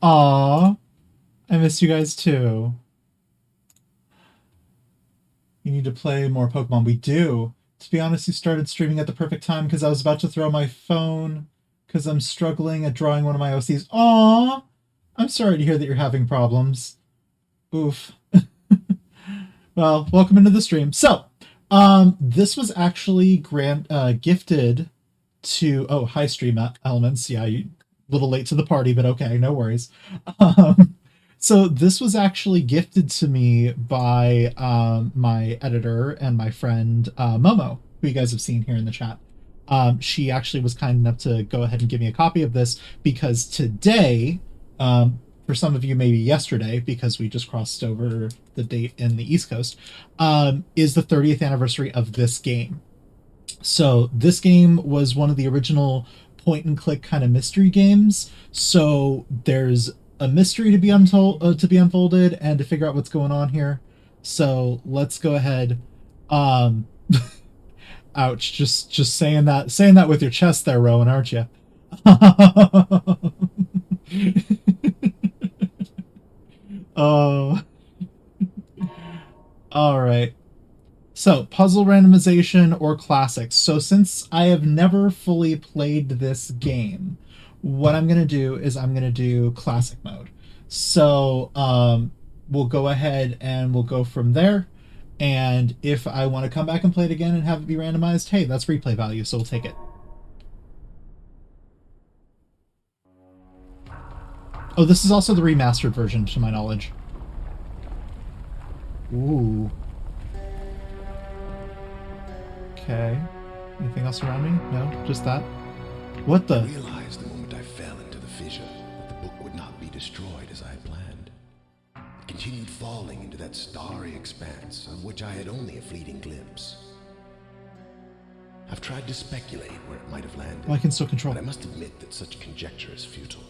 Aw, I miss you guys too. You need to play more Pokemon. We do. To be honest, you started streaming at the perfect time because I was about to throw my phone because I'm struggling at drawing one of my OCs. Aw, I'm sorry to hear that you're having problems. Oof. Well, welcome into the stream. So, this was actually gifted to. Oh, hi, stream elements. Yeah, you a little late to the party, but okay, no worries. Um, so this was actually gifted to me by my editor and my friend Momo, who you guys have seen here in the chat. She actually was kind enough to go ahead and give me a copy of this because today, for some of you maybe yesterday, because we just crossed over the date in the East Coast, is the 30th anniversary of this game. So this game was one of the original point and click kind of mystery games. So there's a mystery to be unfolded and to figure out what's going on here. So let's go ahead. Um, ouch! Just saying that with your chest there, Rowan, aren't you? Oh, all right. So, puzzle randomization or classics. So, since I have never fully played this game, what I'm going to do is I'm going to do classic mode. So, we'll go ahead and we'll go from there. And if I want to come back and play it again and have it be randomized, hey, that's replay value, so we'll take it. Oh, this is also the remastered version, to my knowledge. Ooh. Okay. Anything else around me? No? Just that? What the? I realized the moment I fell into the fissure that the book would not be destroyed as I had planned. It continued falling into that starry expanse of which I had only a fleeting glimpse. I've tried to speculate where it might have landed. Well, I can still control. But I must admit that such conjecture is futile.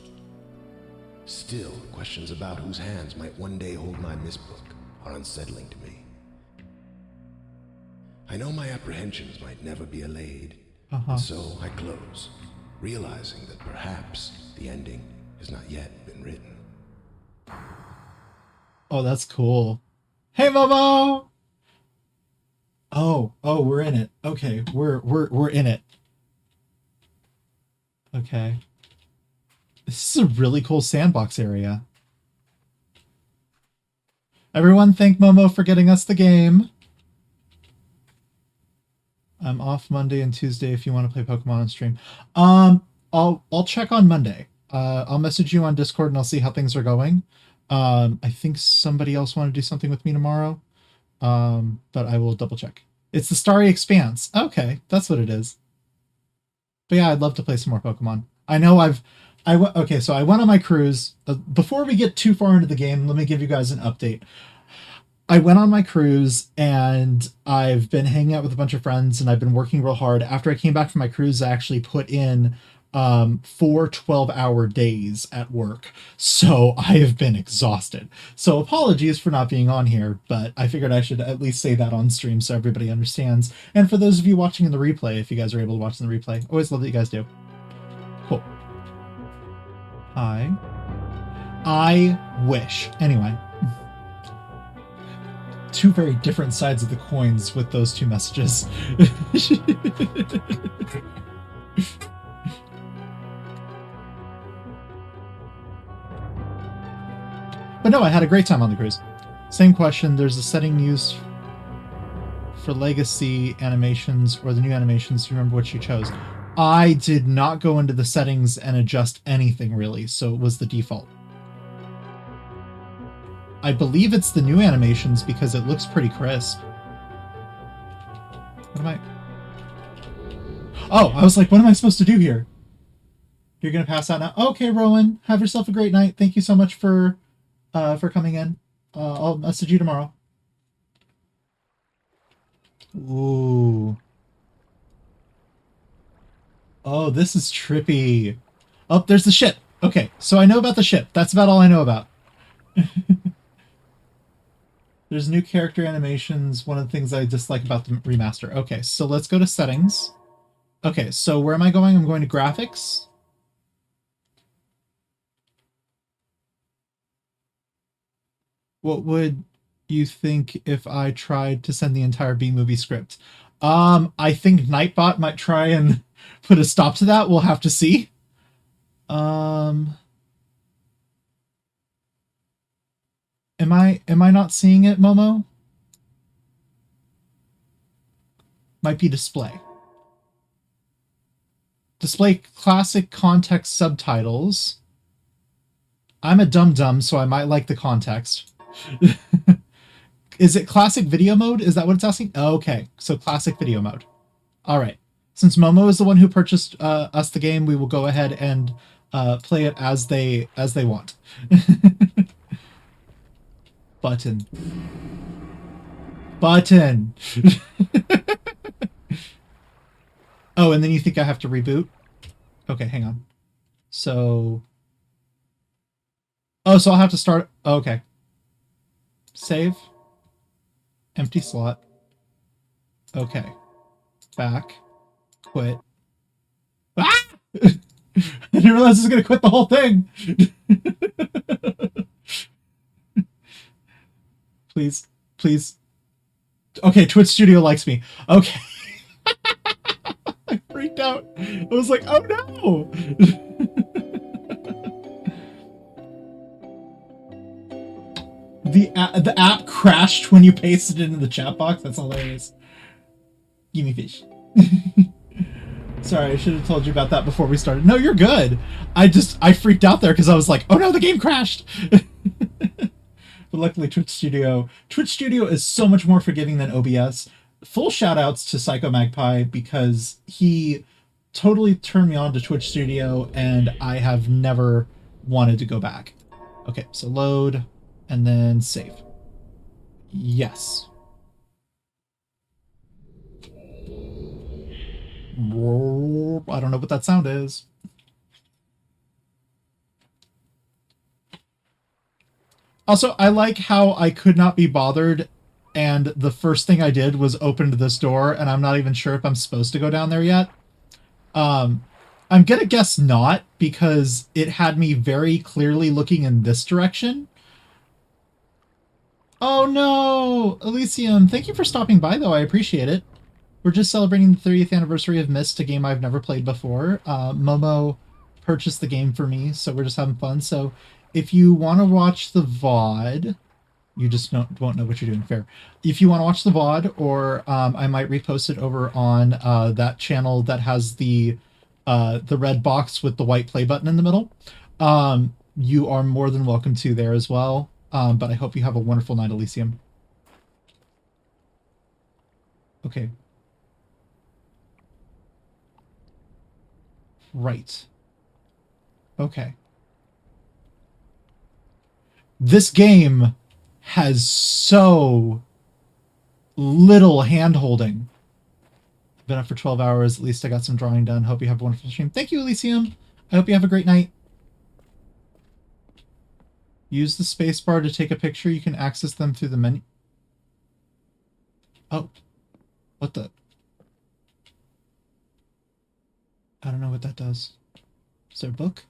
Still, questions about whose hands might one day hold my Myst book are unsettling to me. I know my apprehensions might never be allayed, and so I close, realizing that perhaps the ending has not yet been written. Oh, that's cool. Hey, Momo! Oh, we're in it. Okay, we're in it. Okay. This is a really cool sandbox area. Everyone thank Momo for getting us the game. I'm off Monday and Tuesday if you want to play Pokemon on stream. I'll check on Monday. I'll message you on Discord and I'll see how things are going. I think somebody else want to do something with me tomorrow. But I will double check. It's the Starry Expanse. Okay, that's what it is. But yeah, I'd love to play some more Pokemon. I know okay, so I went on my cruise. Before we get too far into the game, let me give you guys an update. I went on my cruise and I've been hanging out with a bunch of friends and I've been working real hard. After I came back from my cruise, I actually put in 4 12-hour days at work. So I have been exhausted. So apologies for not being on here, but I figured I should at least say that on stream so everybody understands. And for those of you watching in the replay, if you guys are able to watch in the replay, always love that you guys do. Cool. Hi. I wish. Anyway. Two very different sides of the coins with those two messages. But no, I had a great time on the cruise. Same question, there's a setting used for legacy animations or the new animations. Do you remember what you chose? I did not go into the settings and adjust anything really, so it was the default. I believe it's the new animations because it looks pretty crisp. What am I... Oh, I was like, what am I supposed to do here? You're gonna pass out now? Okay, Rowan, have yourself a great night. Thank you so much for coming in. I'll message you tomorrow. Ooh. Oh, this is trippy. Oh, there's the ship. Okay, so I know about the ship. That's about all I know about. There's new character animations. One of the things I dislike about the remaster. Okay, so let's go to settings. Okay, so where am I going? I'm going to graphics. What would you think if I tried to send the entire B movie script? I think Nightbot might try and put a stop to that. We'll have to see. Um, am I not seeing it, Momo? Might be display. Display classic context subtitles. I'm a dum-dum, so I might like the context. Is it classic video mode? Is that what it's asking? Oh, okay, so classic video mode. All right. Since Momo is the one who purchased us the game, we will go ahead and play it as they want. Button. Button. Oh, and then you think I have to reboot? Okay, hang on. So... Oh, so I'll have to start... Oh, okay. Save. Empty slot. Okay. Back. Quit. Ah! I didn't realize I was going to quit the whole thing. Please. Please. Okay, Twitch Studio likes me. Okay. I freaked out. I was like, oh no! The app crashed when you pasted it in the chat box. That's hilarious. Give me fish. Sorry, I should have told you about that before we started. No, you're good. I freaked out there because I was like, oh no, the game crashed. But luckily Twitch Studio is so much more forgiving than OBS. Full shout outs to Psycho Magpie because he totally turned me on to Twitch Studio and I have never wanted to go back. Okay, so load and then save. Yes. I don't know what that sound is. Also, I like how I could not be bothered and the first thing I did was opened this door and I'm not even sure if I'm supposed to go down there yet. I'm gonna guess not because it had me very clearly looking in this direction. Oh no! Elysium, thank you for stopping by though, I appreciate it. We're just celebrating the 30th anniversary of Myst, a game I've never played before. Momo purchased the game for me, so we're just having fun. So if you want to watch the VOD, you just won't know what you're doing. Fair. If you want to watch the VOD, or I might repost it over on that channel that has the red box with the white play button in the middle, you are more than welcome to there as well. But I hope you have a wonderful night, Elysium. Okay. Right. Okay. This game has so little hand-holding. Been up for 12 hours. At least I got some drawing done. Hope you have a wonderful stream. Thank you, Elysium. I hope you have a great night. Use the spacebar to take a picture. You can access them through the menu. Oh. What the... I don't know what that does. Is there a book?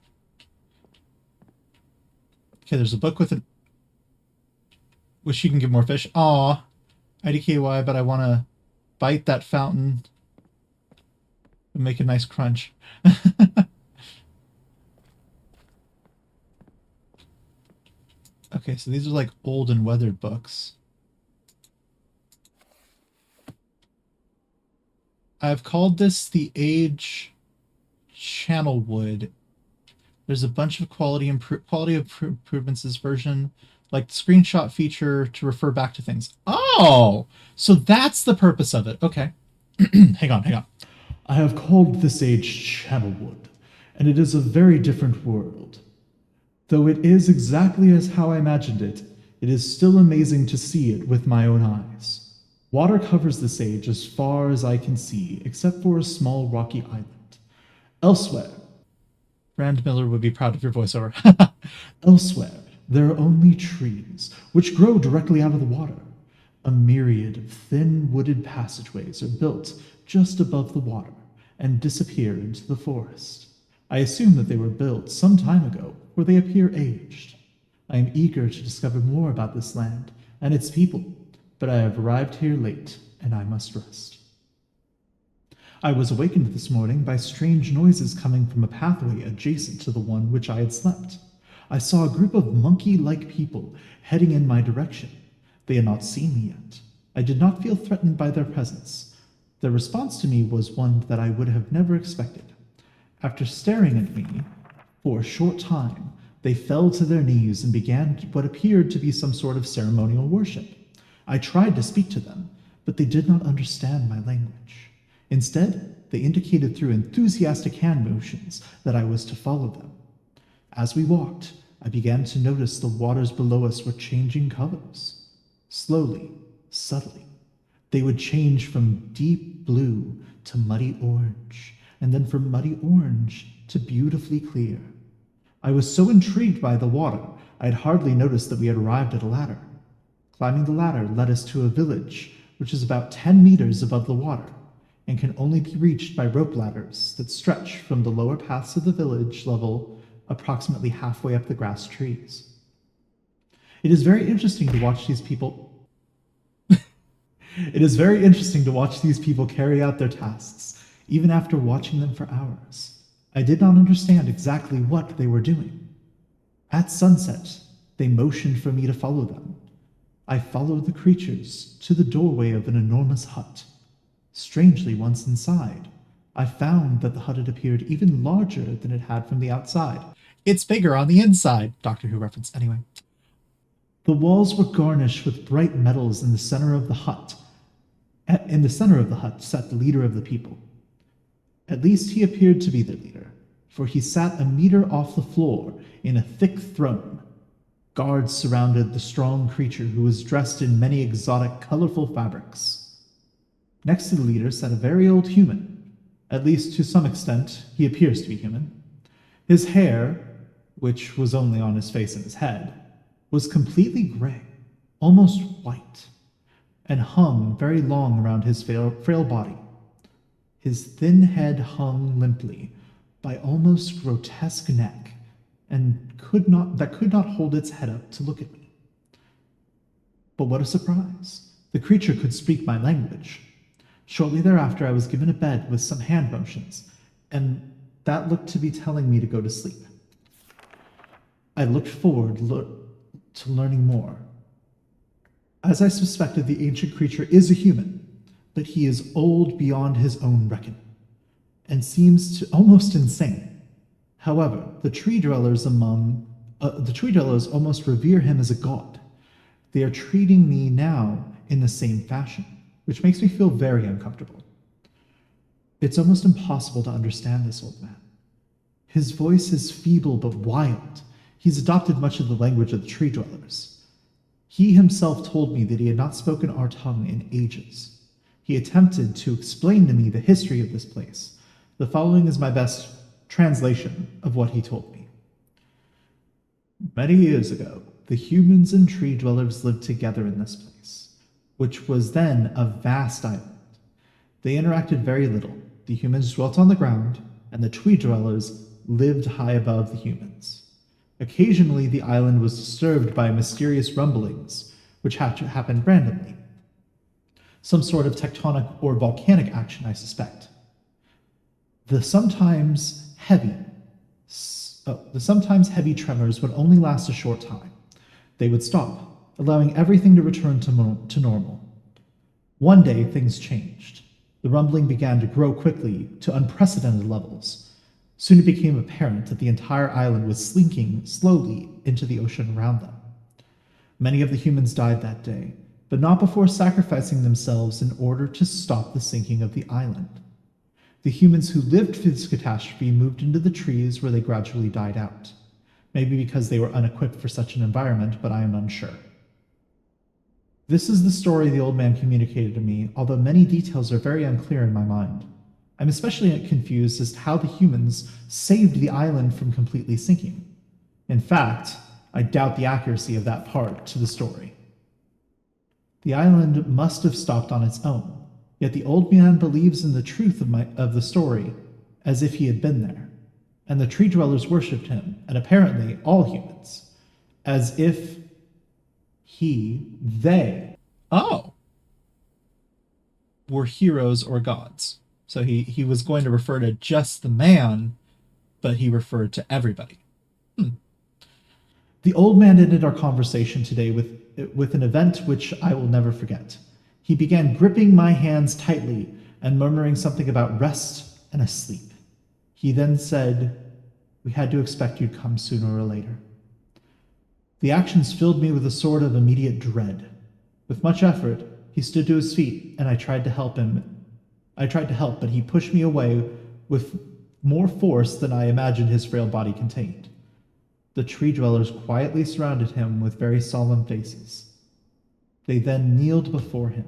Okay, there's a book with a... Wish you can give more fish. Aw. IDKY, but I want to bite that fountain and make a nice crunch. Okay, so these are like old and weathered books. I've called this the Age Channel Wood. There's a bunch of quality improvements this version, like the screenshot feature to refer back to things. Oh, so that's the purpose of it. Okay. Hang on. I have called this age Channel Wood, and it is a very different world. Though it is exactly as how I imagined it, it is still amazing to see it with my own eyes. Water covers this age as far as I can see, except for a small rocky island. Elsewhere, Rand Miller would be proud of your voiceover. Elsewhere, there are only trees, which grow directly out of the water. A myriad of thin wooded passageways are built just above the water and disappear into the forest. I assume that they were built some time ago, for they appear aged. I am eager to discover more about this land and its people, but I have arrived here late, and I must rest. I was awakened this morning by strange noises coming from a pathway adjacent to the one which I had slept. I saw a group of monkey-like people heading in my direction. They had not seen me yet. I did not feel threatened by their presence. Their response to me was one that I would have never expected. After staring at me for a short time, they fell to their knees and began what appeared to be some sort of ceremonial worship. I tried to speak to them, but they did not understand my language. Instead, they indicated through enthusiastic hand motions that I was to follow them. As we walked, I began to notice the waters below us were changing colors. Slowly, subtly. They would change from deep blue to muddy orange, and then from muddy orange to beautifully clear. I was so intrigued by the water, I had hardly noticed that we had arrived at a ladder. Climbing the ladder led us to a village, which is about 10 meters above the water, and can only be reached by rope ladders that stretch from the lower paths of the village level approximately halfway up the grass trees. It is very interesting to watch these people carry out their tasks, even after watching them for hours. I did not understand exactly what they were doing. At sunset, they motioned for me to follow them. I followed the creatures to the doorway of an enormous hut. Strangely, once inside, I found that the hut had appeared even larger than it had from the outside. It's bigger on the inside. Doctor Who reference, anyway. The walls were garnished with bright metals in the center of the hut. In the center of the hut sat the leader of the people. At least he appeared to be the leader, for he sat a meter off the floor in a thick throne. Guards surrounded the strong creature who was dressed in many exotic, colorful fabrics. Next to the leader sat a very old human. At least to some extent, he appears to be human. His hair, which was only on his face and his head, was completely gray, almost white, and hung very long around his frail body. His thin head hung limply by almost grotesque neck, and could not hold its head up to look at me. But what a surprise! The creature could speak my language. Shortly thereafter, I was given a bed with some hand motions, and that looked to be telling me to go to sleep. I looked forward to learning more. As I suspected, the ancient creature is a human, but he is old beyond his own reckoning, and seems to almost insane. However, the tree dwellers almost revere him as a god. They are treating me now in the same fashion, which makes me feel very uncomfortable. It's almost impossible to understand this old man. His voice is feeble but wild. He's adopted much of the language of the tree dwellers. He himself told me that he had not spoken our tongue in ages. He attempted to explain to me the history of this place. The following is my best translation of what he told me. Many years ago, the humans and tree dwellers lived together in this place, which was then a vast island. They interacted very little. The humans dwelt on the ground, and the tree dwellers lived high above the humans. Occasionally, the island was disturbed by mysterious rumblings, which happened randomly. Some sort of tectonic or volcanic action, I suspect. The sometimes heavy tremors would only last a short time. They would stop, allowing everything to return to normal. One day, things changed. The rumbling began to grow quickly to unprecedented levels. Soon it became apparent that the entire island was slinking slowly into the ocean around them. Many of the humans died that day, but not before sacrificing themselves in order to stop the sinking of the island. The humans who lived through this catastrophe moved into the trees where they gradually died out. Maybe because they were unequipped for such an environment, but I am unsure. This is the story the old man communicated to me, although many details are very unclear in my mind. I'm especially confused as to how the humans saved the island from completely sinking. In fact, I doubt the accuracy of that part to the story. The island must have stopped on its own, yet the old man believes in the truth of the story as if he had been there, and the tree dwellers worshipped him, and apparently all humans. as if they Oh, were heroes or gods. So he was going to refer to just the man, but he referred to everybody. The old man ended our conversation today with an event which I will never forget. He began gripping my hands tightly and murmuring something about rest and asleep. He then said, "We had to expect you'd come sooner or later." The actions filled me with a sort of immediate dread. With much effort, he stood to his feet, and I tried to help him. I tried to help, but he pushed me away with more force than I imagined his frail body contained. The tree dwellers quietly surrounded him with very solemn faces. They then kneeled before him.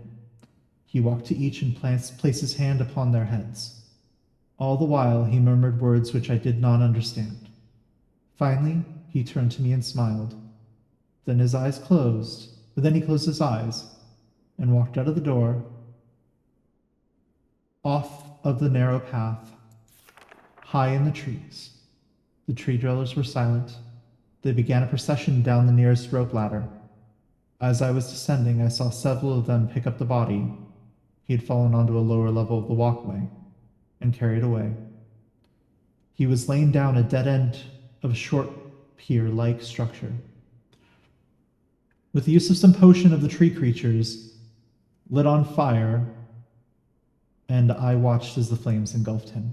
He walked to each and placed his hand upon their heads. All the while, he murmured words which I did not understand. Finally, he turned to me and smiled. Then he closed his eyes and walked out of the door, off of the narrow path, high in the trees. The tree dwellers were silent. They began a procession down the nearest rope ladder. As I was descending, I saw several of them pick up the body. He had fallen onto a lower level of the walkway and carried away. He was laying down a dead end of a short pier-like structure. With the use of some potion of the tree creatures, lit on fire, and I watched as the flames engulfed him.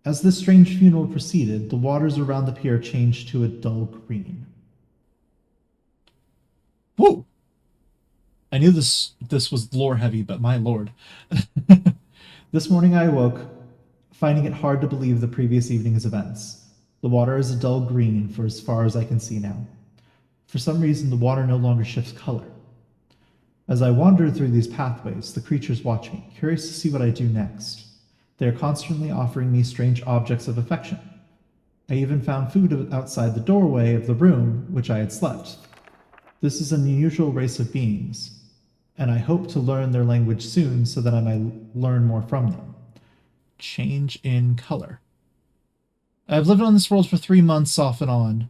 As this strange funeral proceeded, the waters around the pier changed to a dull green. Whoa! I knew this was lore heavy, but my lord. This morning I awoke, finding it hard to believe the previous evening's events. The water is a dull green for as far as I can see now. For some reason, the water no longer shifts color. As I wandered through these pathways, the creatures watch me, curious to see what I do next. They are constantly offering me strange objects of affection. I even found food outside the doorway of the room which I had slept. This is an unusual race of beings, and I hope to learn their language soon so that I may learn more from them. Change in color. I've lived on this world for 3 months off and on,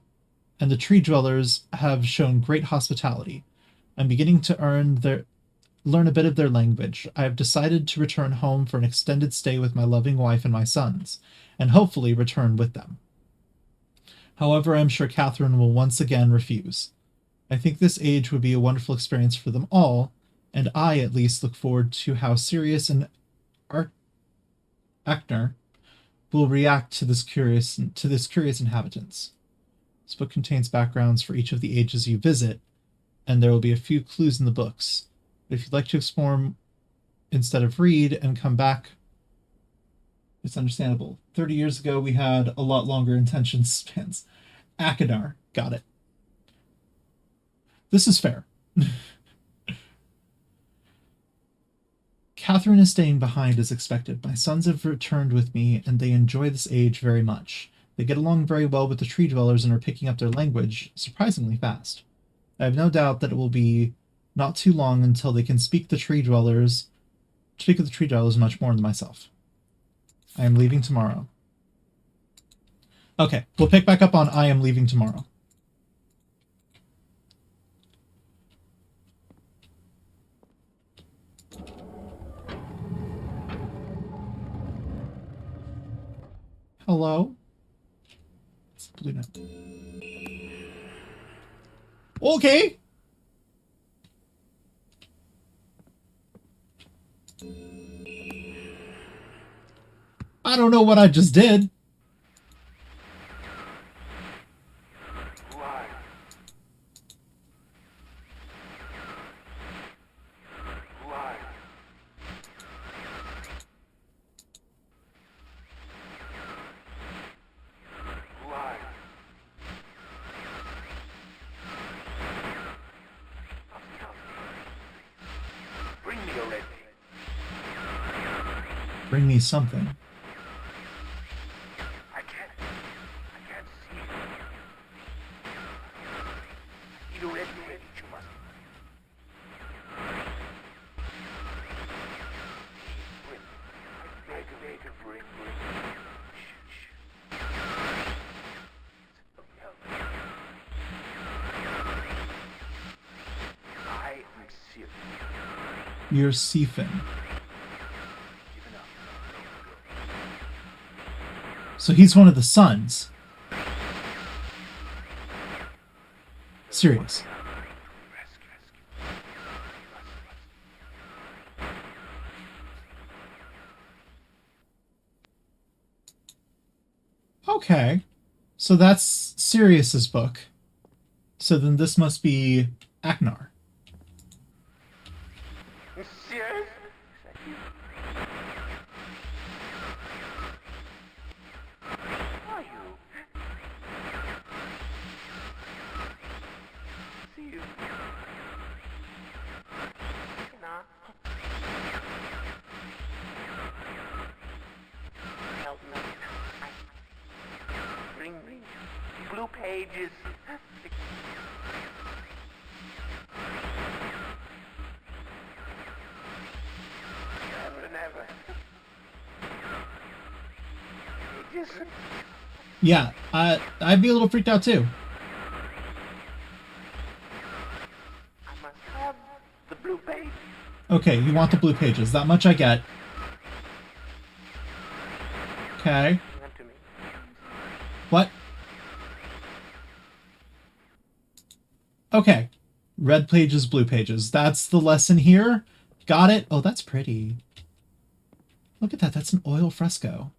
and the tree dwellers have shown great hospitality. I'm beginning to learn a bit of their language. I have decided to return home for an extended stay with my loving wife and my sons, and hopefully return with them. However, I'm sure Catherine will once again refuse. I think this age would be a wonderful experience for them all, and I at least look forward to how Sirius and Ackner will react to this curious inhabitants. This book contains backgrounds for each of the ages you visit, and there will be a few clues in the books. But if you'd like to explore instead of read and come back, it's understandable. 30 years ago, we had a lot longer attention spans. Akadar, got it. This is fair. Catherine is staying behind as expected. My sons have returned with me, and they enjoy this age very much. They get along very well with the tree dwellers and are picking up their language surprisingly fast. I have no doubt that it will be not too long until they can speak with the tree dwellers much more than myself. I am leaving tomorrow. Okay, we'll pick back up on I am leaving tomorrow. Hello? It's blue now. Okay. I don't know what I just did. Bring me something. I can't see. You ready, Chuma? Bring. Shh. You're Siphon. Give it up. So he's one of the sons. Serious. Okay. So that's Sirius's book. So then this must be Aknar. Serious? Is that you? Who are you? See you. Nah. Help me. Bring me blue pages. Never, never. Pages. Yeah, I'd be a little freaked out too. I must have the blue page. Okay, you want the blue pages. That much I get. Okay. Bring them to me. What? Okay. Red pages, blue pages. That's the lesson here. Got it? Oh, that's pretty. Look at that. That's an oil fresco.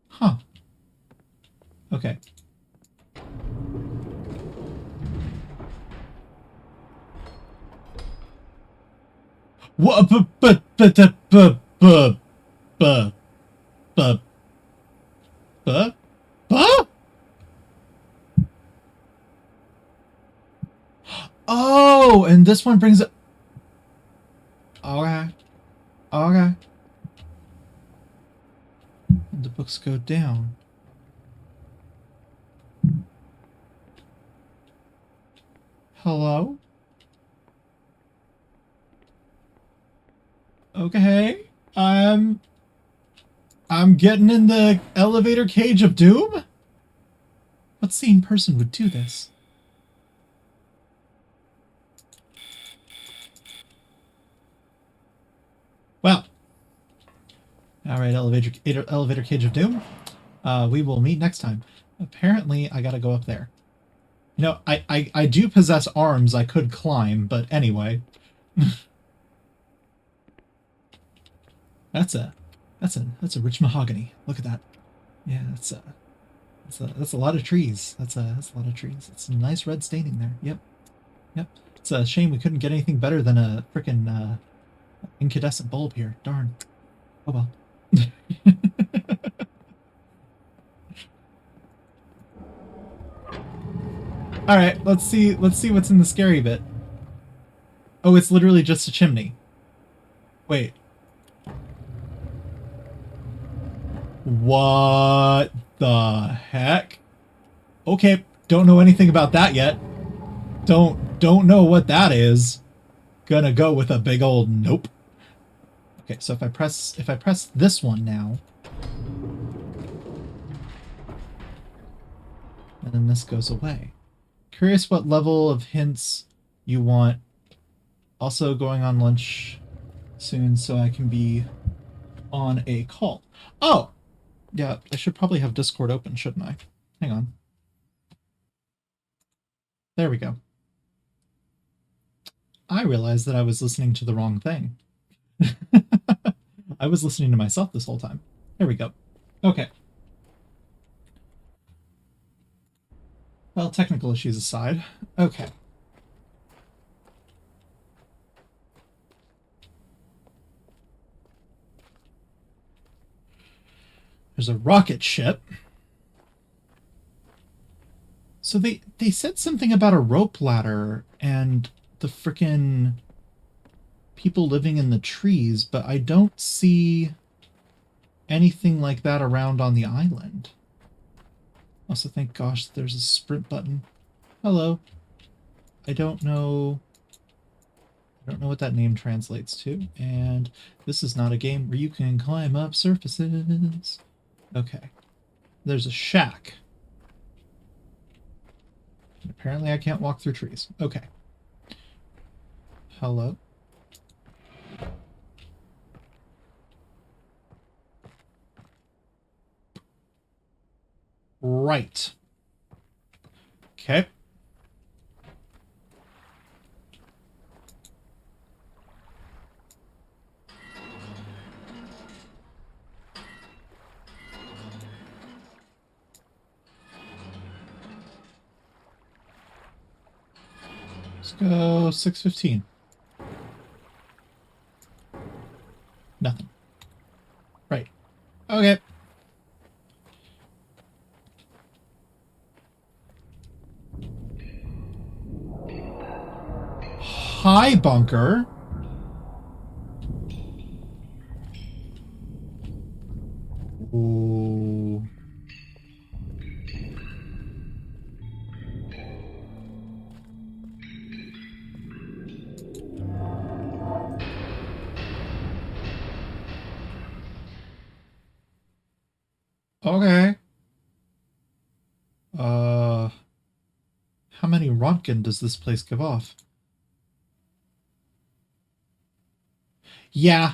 Huh. Okay. What? Oh, and this one brings it. Okay. Okay. And the books go down. Hello? Okay. I'm getting in the elevator cage of doom? What sane person would do this? Well. Alright, elevator cage of doom. We will meet next time. Apparently, I gotta go up there. You know, I do possess arms I could climb, but anyway. That's a rich mahogany. Look at that. Yeah, that's a lot of trees. That's a lot of trees. It's some nice red staining there. Yep. Yep. It's a shame we couldn't get anything better than a frickin' incandescent bulb here. Darn. Oh well. All right, let's see what's in the scary bit. Oh, it's literally just a chimney. Wait. What the heck? Okay, don't know anything about that yet. Don't know what that is. Gonna go with a big old nope. Okay, so if I press this one now, and then this goes away. Curious what level of hints you want. Also going on lunch soon so I can be on a call. Oh! Yeah, I should probably have Discord open, shouldn't I? Hang on. There we go. I realized that I was listening to the wrong thing. I was listening to myself this whole time. There we go. Okay. Well, technical issues aside. Okay. There's a rocket ship. So they said something about a rope ladder and the frickin' people living in the trees, but I don't see anything like that around on the island. Also, thank gosh there's a sprint button. Hello. I don't know what that name translates to, and this is not a game where you can climb up surfaces. Okay. There's a shack. And apparently I can't walk through trees. Okay. Hello? Right. Okay. Let's go 6:15. Nothing. Right. Okay. Hi, bunker. Ooh. Okay. How many Rontgen does this place give off? Yeah,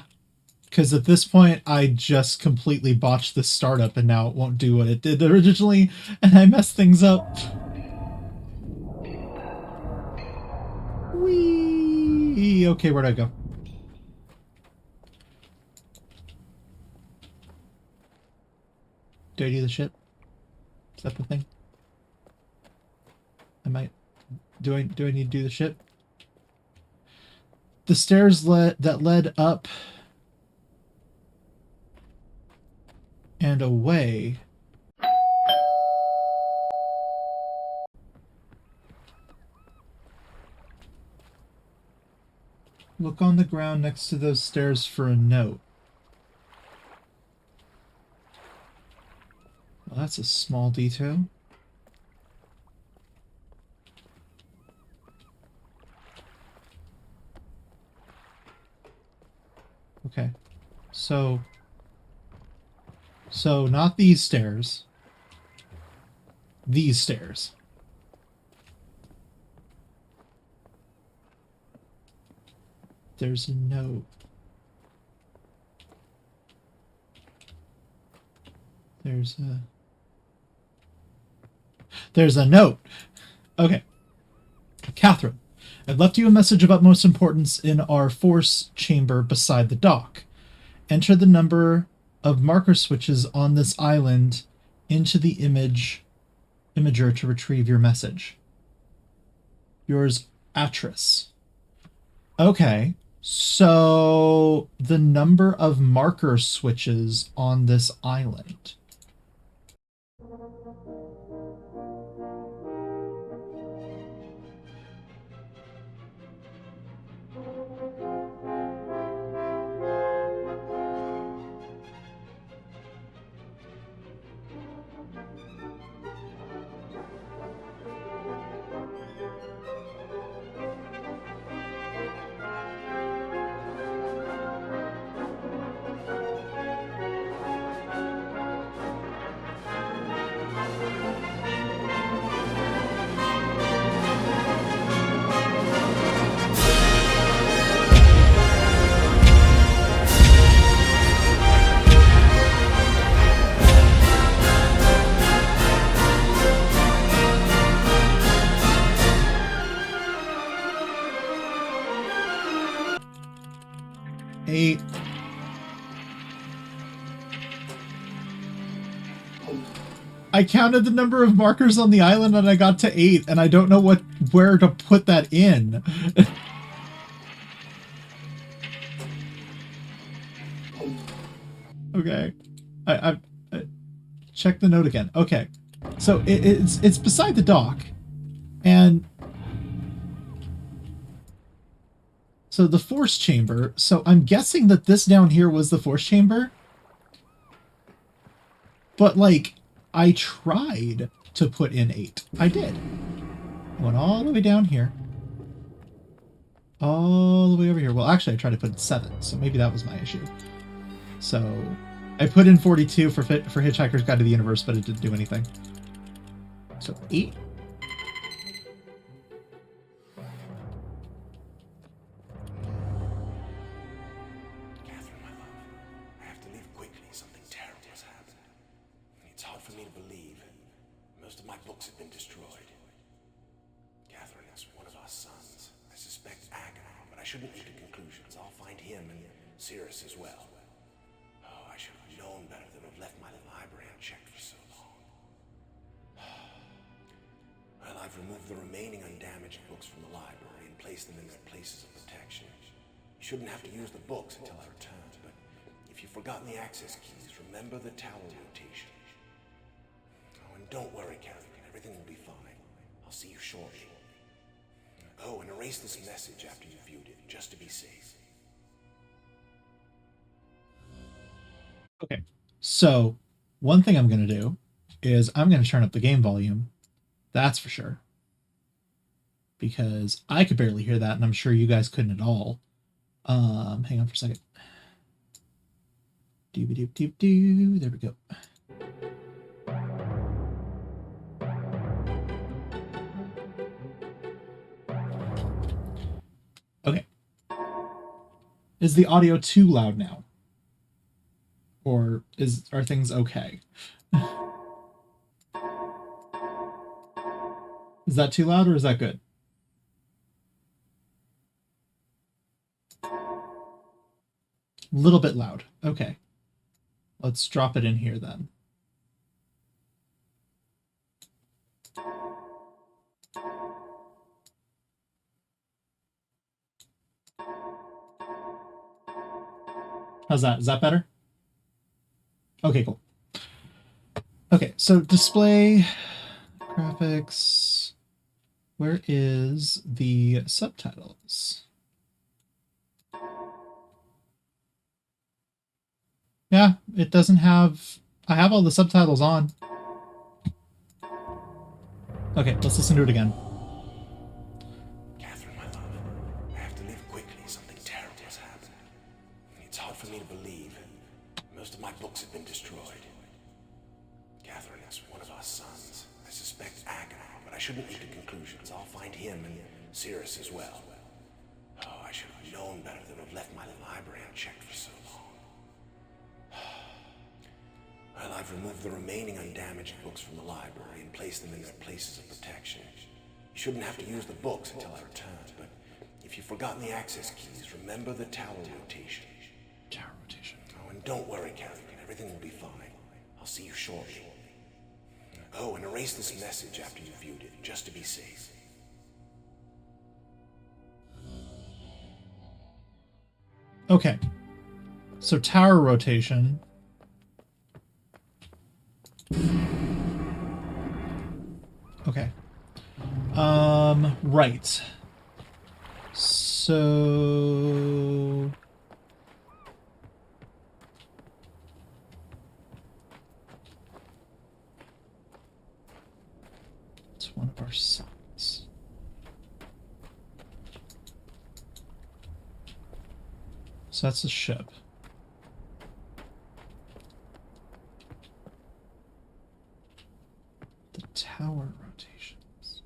because at this point I just completely botched the startup and now it won't do what it did originally, and I messed things up. Whee! Okay, where'd I go? Do I do the ship? Is that the thing? I might. Do I need to do the ship? The stairs that led up and away. Look on the ground next to those stairs for a note. Well, that's a small detail. Okay. So not these stairs. These stairs. There's a note. There's a note. Okay. Catherine, I've left you a message of utmost importance in our force chamber beside the dock. Enter the number of marker switches on this island into the imager to retrieve your message. Yours, Atris. Okay, so the number of marker switches on this island. Eight. I counted the number of markers on the island and I got to 8, and I don't know where to put that in. Okay. I check the note again. Okay. So it's beside the dock, and so the force chamber. So I'm guessing that this down here was the force chamber. But like, I tried to put in 8. I did. Went all the way down here. All the way over here. Well, actually, I tried to put in 7, so maybe that was my issue. So I put in 42 for Hitchhiker's Guide to the Universe, but it didn't do anything. So 8. Most of my books have been destroyed. Catherine is one of our sons. I suspect Agamemnon, but I shouldn't leap to conclusions. I'll find him and Cirrus as well. Oh, I should have known better than to have left my library unchecked for so long. Well, I've removed the remaining undamaged books from the library and placed them in their places of protection. You shouldn't have to use the books until I return, but if you've forgotten the access keys, remember the tower rotation. Oh, and don't worry, Catherine. Everything will be fine. I'll see you shortly. Oh, and erase this message after you've viewed it, just to be safe. Okay, so one thing I'm going to do is I'm going to turn up the game volume. That's for sure. Because I could barely hear that, and I'm sure you guys couldn't at all. Hang on for a second. Doo-ba-doo-doo-doo. There we go. Okay. Is the audio too loud now? Or are things okay? Is that too loud or is that good? A little bit loud. Okay. Let's drop it in here then. How's that? Is that better? Okay, cool. Okay, so display graphics. Where is the subtitles? Yeah, it doesn't have... I have all the subtitles on. Okay, let's listen to it again. Catherine, my love, I have to leave quickly. Something terrible has happened. It's hard for me to believe. Most of my books have been destroyed. Catherine is one of our sons. I suspect Agamemnon, but I shouldn't leap to conclusions. I'll find him and Cirrus as well. Oh, I should have known better than to have left my library unchecked for so long. Well, I've removed the remaining undamaged books from the library and placed them in their places of protection. You shouldn't have to use the books until I return, but if you've forgotten the access keys, remember the tower rotation. Tower rotation. Oh, and don't worry, Catherine. Everything will be fine. I'll see you shortly. Oh, and erase this message after you've viewed it, just to be safe. Okay. So tower rotation. Okay. Right. So... it's one of our sons. So that's the ship. The tower rotations.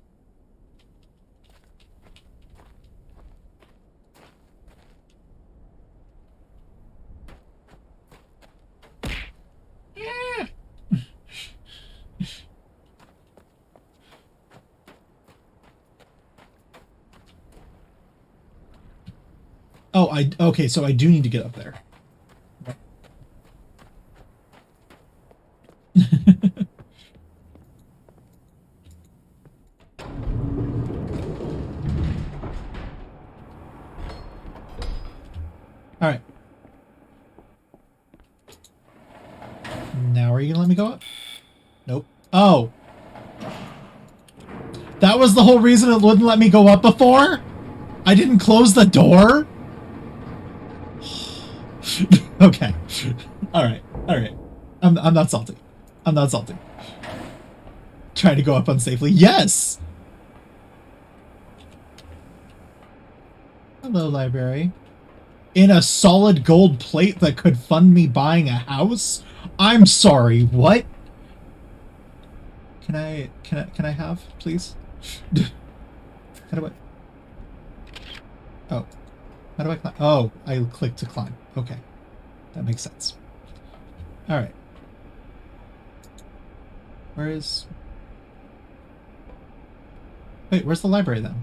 Oh, okay, so I do need to get up there. All right. Now are you gonna let me go up? Nope. Oh. That was the whole reason it wouldn't let me go up before? I didn't close the door? Okay. Alright. Alright. I'm not salty. I'm not salty. Trying to go up unsafely. Yes! Hello, library. In a solid gold plate that could fund me buying a house? I'm sorry, what? Can I have, please? How do I... oh. How do I climb? Oh, I clicked to climb. Okay. That makes sense. Alright. Where is... Wait, where's the library then?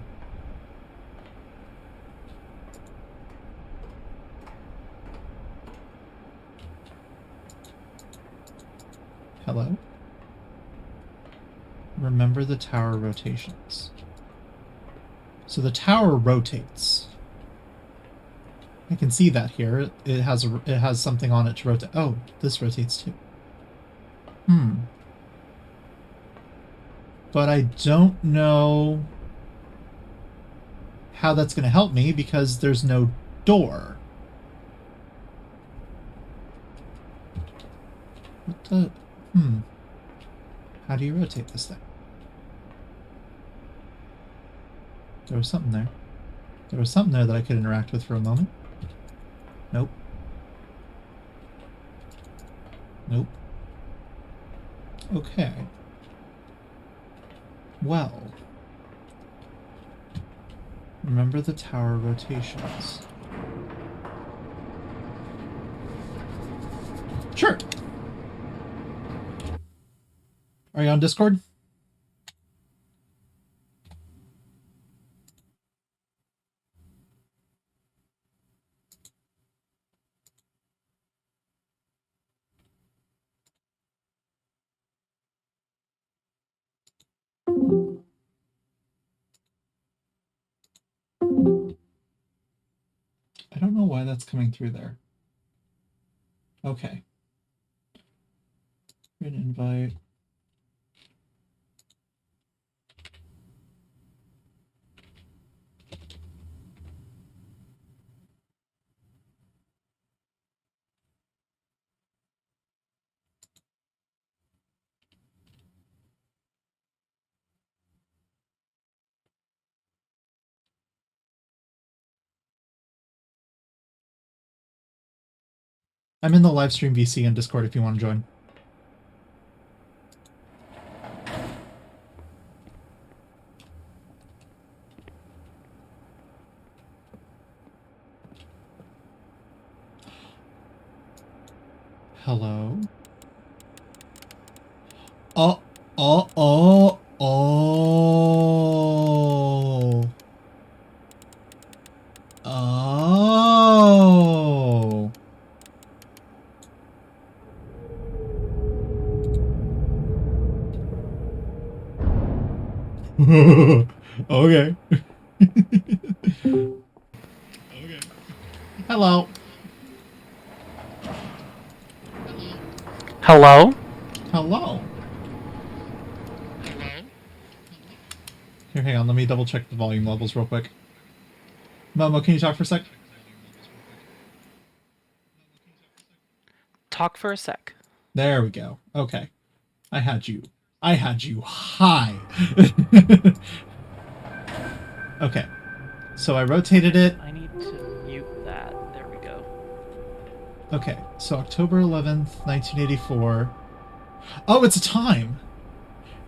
Hello? Remember the tower rotations. So the tower rotates. I can see that here. It has something on it to rotate. Oh, this rotates too. But I don't know how that's going to help me because there's no door. What the... How do you rotate this thing? There was something there. There was something there that I could interact with for a moment. Nope. Nope. Okay. Well. Remember the tower rotations. Sure. Are you on Discord? I don't know why that's coming through there. Okay. Create an invite. I'm in the live stream VC and Discord if you want to join. Hello? Oh. Okay. Okay. Hello. Hello? Hello. Here, hang on. Let me double check the volume levels real quick. Momo, can you talk for a sec? Talk for a sec. There we go. Okay. I had you high. Okay. So I rotated it. I need to mute that. There we go. Okay. So October 11th, 1984. Oh, it's a time.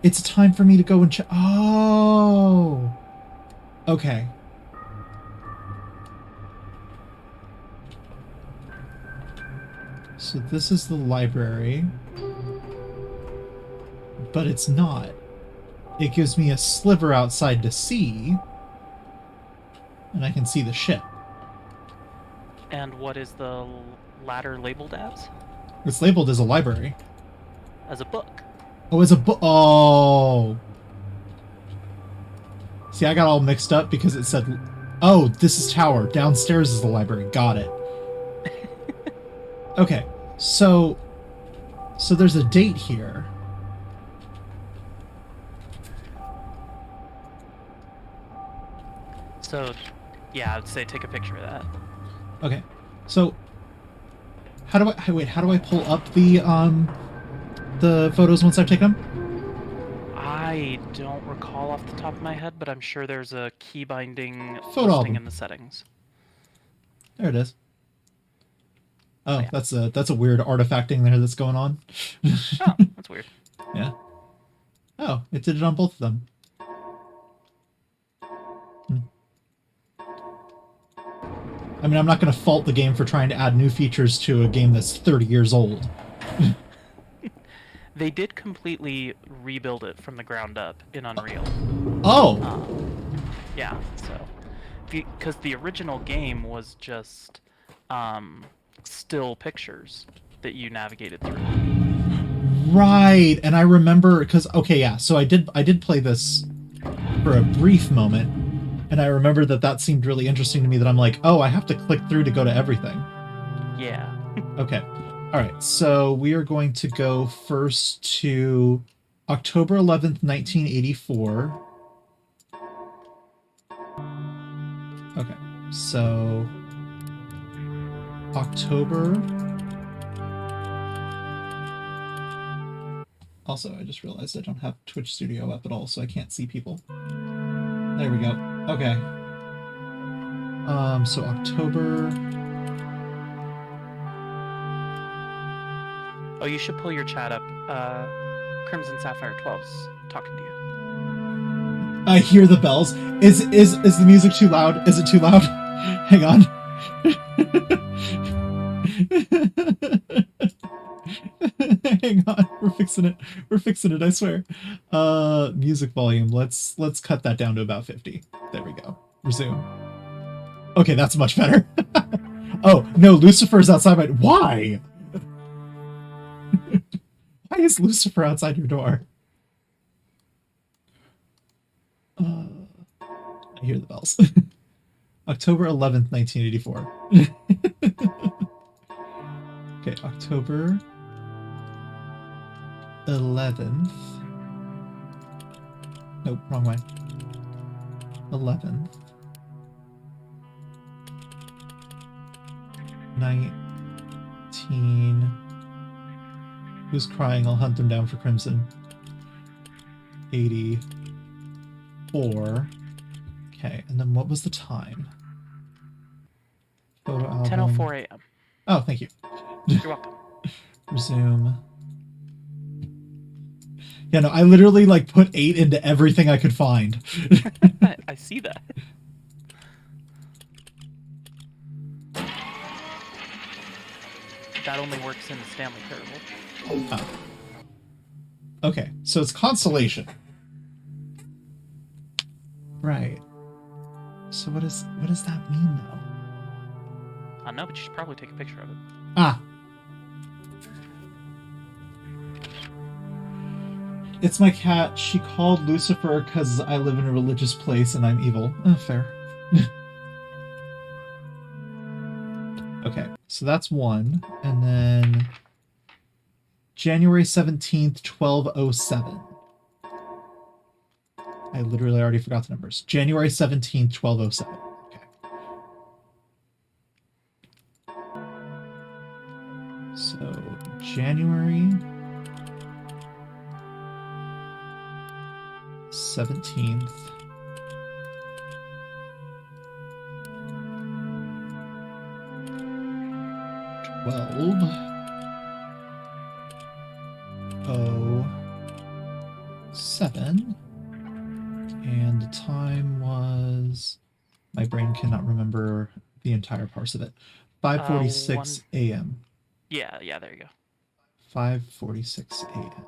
It's a time for me to go and check. Oh. Okay. So this is the library. But it's not. It gives me a sliver outside to see. And I can see the ship. And what is the ladder labeled as? It's labeled as a library. As a book. Oh, it's a book. Oh. See, I got all mixed up because it said, oh, this is tower. Downstairs is the library. Got it. Okay. So there's a date here. So, yeah, I would say take a picture of that. Okay. So how do I pull up the photos once I've taken them? I don't recall off the top of my head, but I'm sure there's a key binding Photo listing album. in the settings. There it is. Oh, yeah. that's a weird artifacting there that's going on. Oh, that's weird. Yeah. Oh, it did it on both of them. I mean, I'm not going to fault the game for trying to add new features to a game that's 30 years old. They did completely rebuild it from the ground up in Unreal. Oh! Yeah, so because the original game was just still pictures that you navigated through. Right, and I remember because okay, yeah. So I did play this for a brief moment, and I remember that seemed really interesting to me. That I'm like, oh, I have to click through to go to everything. Yeah. Okay, all right. So we are going to go first to October 11th, 1984. Okay, so October. Also, I just realized I don't have Twitch Studio up at all, so I can't see people. There we go. Okay. So October. Oh, you should pull your chat up. Crimson Sapphire 12's talking to you. I hear the bells. Is the music too loud? Is it too loud? Hang on. Hang on. We're fixing it. We're fixing it, I swear. Music volume. Let's cut that down to about 50. There we go. Resume. Okay, that's much better. Oh, no, Lucifer's outside my... Why? Why is Lucifer outside your door? I hear the bells. October 11th, 1984. Okay, October 11th. Nope, wrong way. 11th. 19. Who's crying? I'll hunt them down for Crimson. 84. Okay, and then what was the time? Photo album. 10:04 a.m. Oh, thank you. You're welcome. Resume. Yeah, no, I literally like put 8 into everything I could find. I see that. That only works in the Stanley Parable. Oh. Okay, so it's constellation. Right. So what does that mean though? I don't know, but you should probably take a picture of it. Ah. It's my cat. She called Lucifer because I live in a religious place and I'm evil. Fair. Okay, so that's one. And then January 17th, 1207. I literally already forgot the numbers. January 17th, 1207. Okay. So, January 17th. Twelve. 07. And the time was... My brain cannot remember the entire parse of it. 5:46 a.m. Yeah, there you go. 5:46 a.m.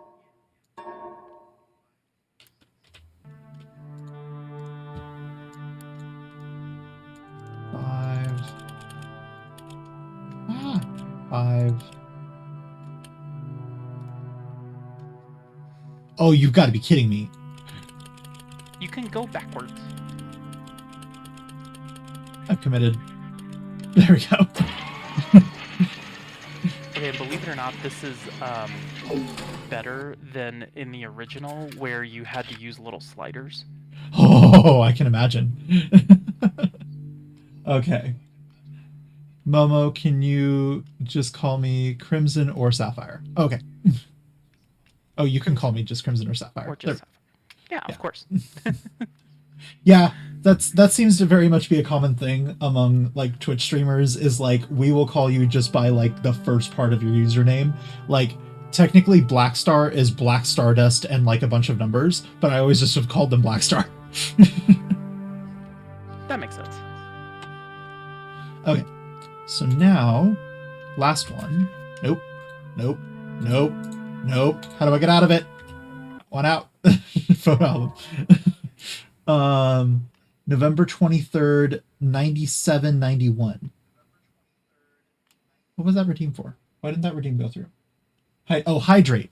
Five. Oh, you've got to be kidding me. You can go backwards. I'm committed. There we go. Okay, believe it or not, this is better than in the original where you had to use little sliders. Oh, I can imagine. Okay. Momo, can you just call me Crimson or Sapphire? Okay. Oh, you can call me just Crimson or Sapphire. Or just Sapphire. Yeah, Yeah. of course. Yeah, that seems to very much be a common thing among like Twitch streamers is like we will call you just by like the first part of your username. Like technically Black Star is Black Stardust and like a bunch of numbers, but I always just have called them Black Star. That makes sense. Okay. So now, last one. Nope. How do I get out of it? One out. Photo album. November 23rd, 97, 91. What was that redeem for? Why didn't that redeem go through? Hydrate.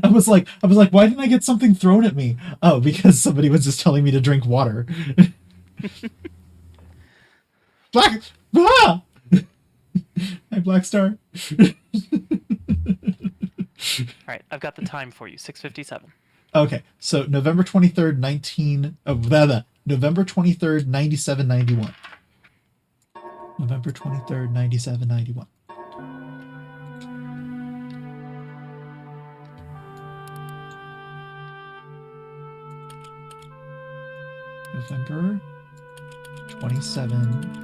I was like, why didn't I get something thrown at me? Oh, because somebody was just telling me to drink water. Black. Ah! Hi, Black Star. All right, I've got the time for you. 6:57. Okay, so November 23rd, November 23rd, 97, 91. November 23rd, 97, 91. November 27.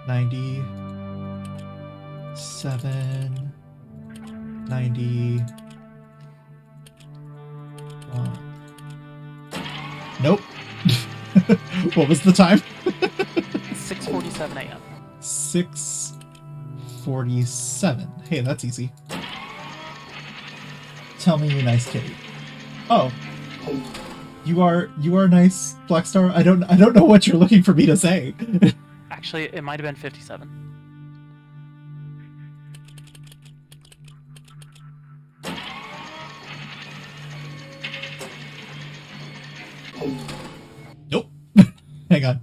'97, 91. Nope. What was the time? 6:47 a.m. 6:47. Hey, that's easy. Tell me, you nice kitty. Oh, you are nice, Black Star. I don't know what you're looking for me to say. Actually, it might have been 57. Nope. Hang on.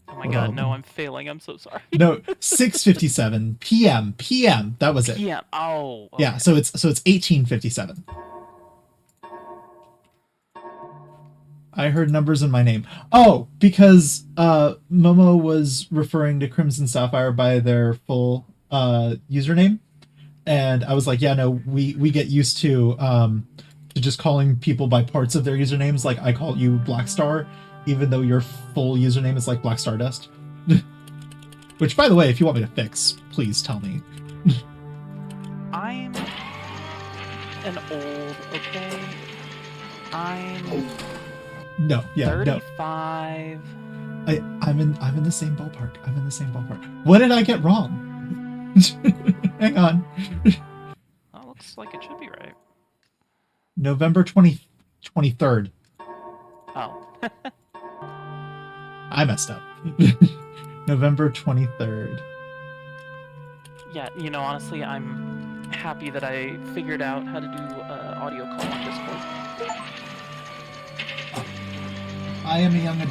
Oh my god, no, I'm failing. I'm so sorry. No, 6:57 p.m. That was it. PM. Oh. Okay. Yeah, so it's 1857. I heard numbers in my name. Oh, because Momo was referring to Crimson Sapphire by their full username, and I was like, yeah, no, we get used to just calling people by parts of their usernames. Like I call you Black Star, even though your full username is like Black Stardust. Which, by the way, if you want me to fix, please tell me. I'm an old, okay? I'm No, yeah, 35. no. I'm in the same ballpark. I'm in the same ballpark. What did I get wrong? Hang on. That looks like it should be right. November 23rd. Oh. I messed up. November 23rd. Yeah, you know, honestly, I'm happy that I figured out how to do audio call on Discord. I am a young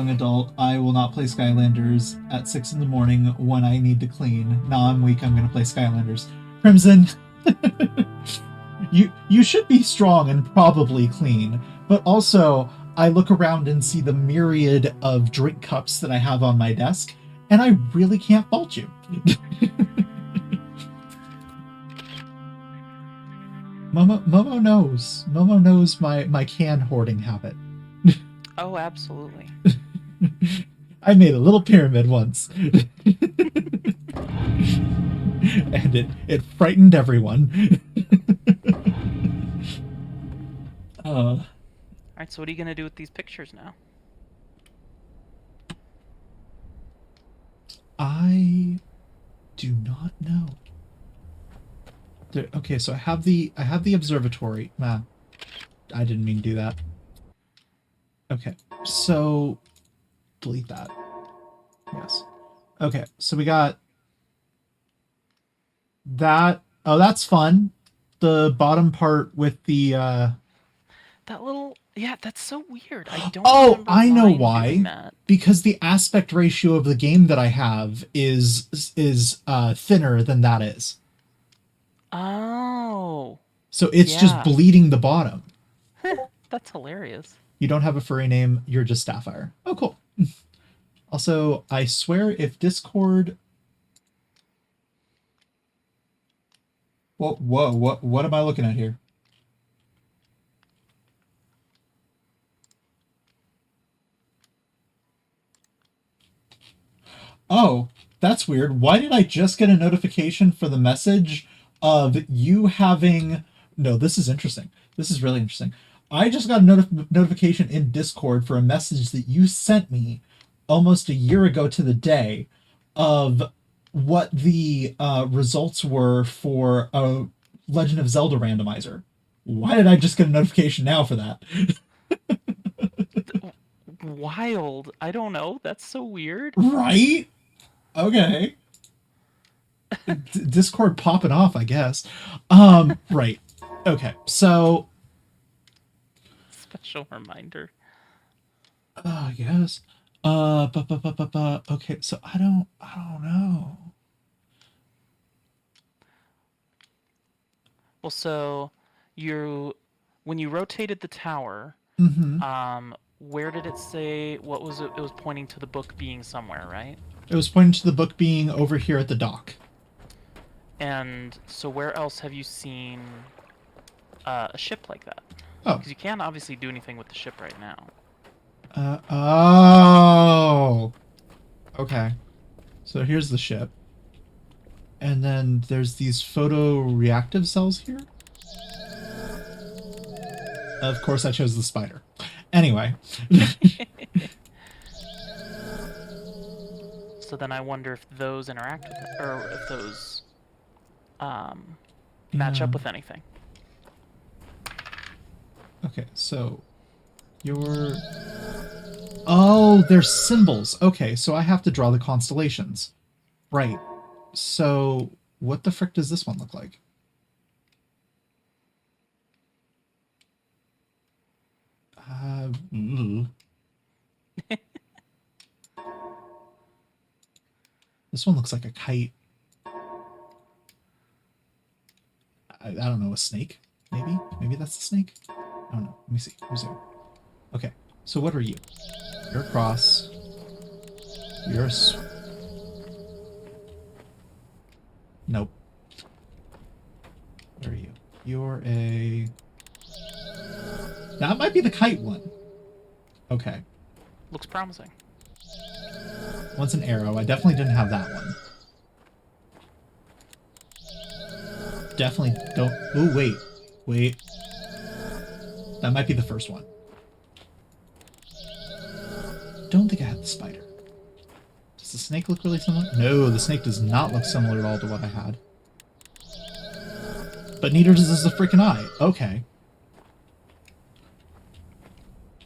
adult. I will not play Skylanders at 6 in the morning when I need to clean. Nah, I'm weak. I'm going to play Skylanders. Crimson, you should be strong and probably clean. But also, I look around and see the myriad of drink cups that I have on my desk, and I really can't fault you. Momo knows. Momo knows my can hoarding habit. Oh, absolutely. I made a little pyramid once. And it frightened everyone. Alright, so what are you going to do with these pictures now? I do not know. Okay, so I have the observatory. Nah, I didn't mean to do that. Okay, so delete that. Yes. Okay, so we got that. Oh, that's fun. The bottom part with the That little... Yeah, that's so weird. I don't Oh, remember I know mine why. doing that. Because the aspect ratio of the game that I have is thinner than that is. Oh. So it's just Yeah. bleeding the bottom. That's hilarious. You don't have a furry name, you're just Sapphire. Oh, cool. Also, I swear if Discord... What am I looking at here? Oh, that's weird. Why did I just get a notification for the message of you having... No, this is interesting. This is really interesting. I just got a notification in Discord for a message that you sent me almost a year ago to the day of what the results were for a Legend of Zelda randomizer. Why did I just get a notification now for that? Wild. I don't know. That's so weird. Right? Okay. Discord popping off, I guess. Right. Okay. So, Special reminder. I guess. Okay. So I don't know. Well, so when you rotated the tower, Mm-hmm. where did it say what was it? It was pointing to the book being somewhere, right? It was pointing to the book being over here at the dock. And so where else have you seen a ship like that? Oh. Because you can't obviously do anything with the ship right now. Oh. Okay. So here's the ship. And then there's these photoreactive cells here. Of course, I chose the spider. Anyway. So then I wonder if those interact with it, or if those match up Yeah. with anything. Okay, so your... Oh, they're symbols. Okay, so I have to draw the constellations. Right. So what the frick does this one look like? Ooh. This one looks like a kite. I don't know, a snake? Maybe? Maybe that's the snake? I don't know. Let me see. Who's there? Okay, so what are you? You're a cross. You're a... Nope. What are you? You're a... That might be the kite one. Okay. Looks promising. One's an arrow. I definitely didn't have that one. Definitely don't... Oh, wait. Wait. That might be the first one. Don't think I had the spider. Does the snake look really similar? No, the snake does not look similar at all to what I had. But neither does the freaking eye. Okay.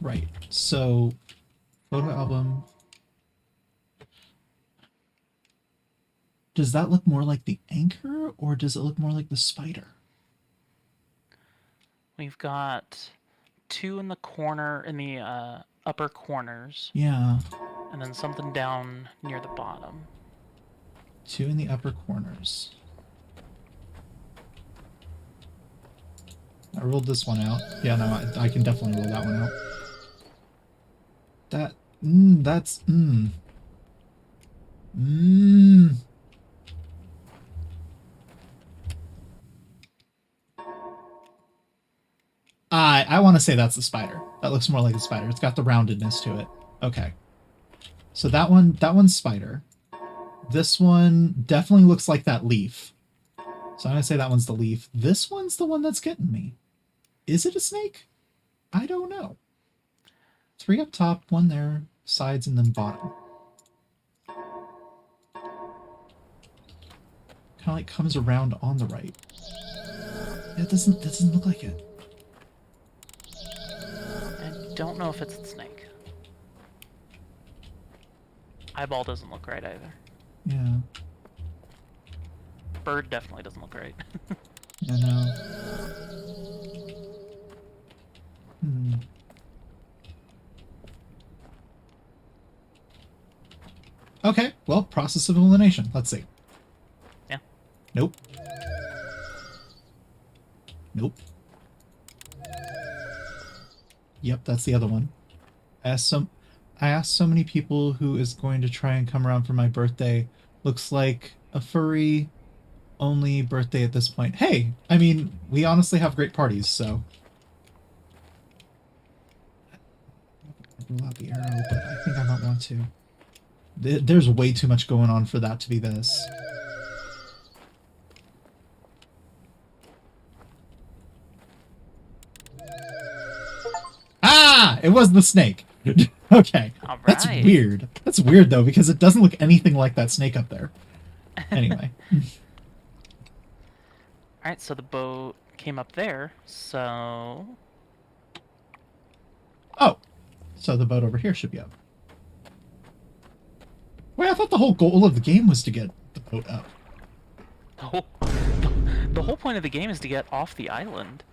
Right. So, photo album. Does that look more like the anchor, or does it look more like the spider? We've got two in the corner, in the upper corners, Yeah. and then something down near the bottom. Two in the upper corners. I rolled this one out. Yeah, no, I can definitely roll that one out. That's... I want to say that's the spider. That looks more like the spider. It's got the roundedness to it. Okay. So that one's spider. This one definitely looks like that leaf. So I'm going to say that one's the leaf. This one's the one that's getting me. Is it a snake? I don't know. 3 up top, 1 there, sides, and then bottom. Kind of like comes around on the right. It doesn't look like it. I don't know if it's the snake. Eyeball doesn't look right either. Yeah. Bird definitely doesn't look right. Yeah, no. Okay, well, process of elimination. Let's see. Yeah. Nope. Nope. Yep, that's the other one. I asked so many people who is going to try and come around for my birthday. Looks like a furry only birthday at this point. Hey, I mean, we honestly have great parties, so. Roll out the arrow, but I think I might want to. There's way too much going on for that to be this. Ah! It was the snake. Okay. All That's right. weird. That's weird, though, because it doesn't look anything like that snake up there. Anyway. Alright, so the boat came up there, so... Oh! So the boat over here should be up. Wait, I thought the whole goal of the game was to get the boat up. The whole point of the game is to get off the island.